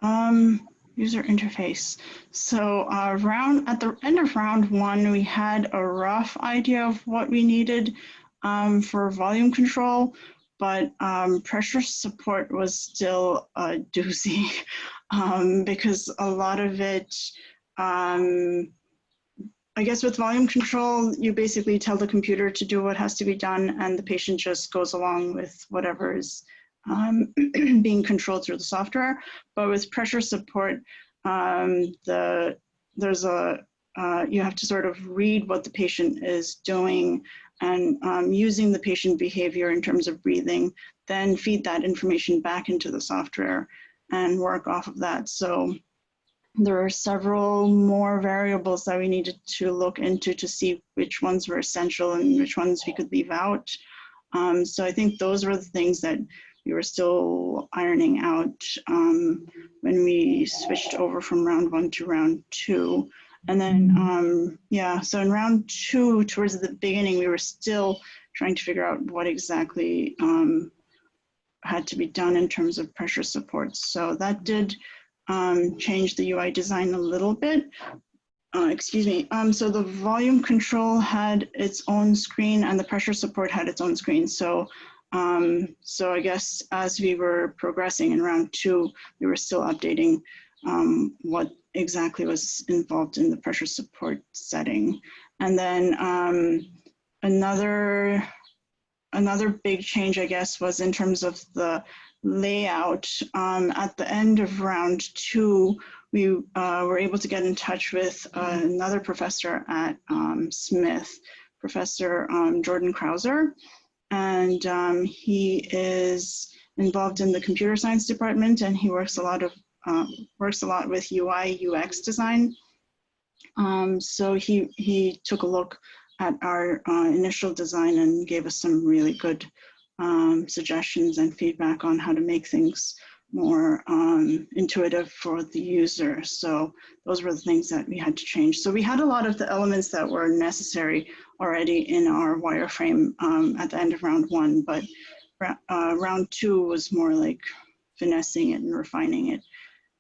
User interface. So at the end of round one, we had a rough idea of what we needed for volume control, but pressure support was still a doozy because a lot of it, I guess with volume control, you basically tell the computer to do what has to be done and the patient just goes along with whatever is being controlled through the software. But with pressure support, there's you have to sort of read what the patient is doing and using the patient behavior in terms of breathing, then feed that information back into the software and work off of that. So there are several more variables that we needed to look into to see which ones were essential and which ones we could leave out. So I think those were the things that we were still ironing out when we switched over from round one to round two. And then, yeah, so in round two, towards the beginning, we were still trying to figure out what exactly had to be done in terms of pressure support. So that did change the UI design a little bit. Excuse me. So the volume control had its own screen and the pressure support had its own screen. So I guess as we were progressing in round two, we were still updating what exactly was involved in the pressure support setting. And then another big change, I guess, was in terms of the layout. At the end of round two, we were able to get in touch with another professor at Smith, Professor Jordan Krauser, and he is involved in the computer science department, and he works a lot with UI UX design. So he took a look at our initial design and gave us some really good suggestions and feedback on how to make things more intuitive for the user. So those were the things that we had to change. So we had a lot of the elements that were necessary already in our wireframe at the end of round one, but round two was more like finessing it and refining it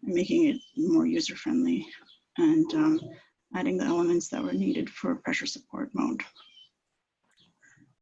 and making it more user-friendly and adding the elements that were needed for pressure support mode.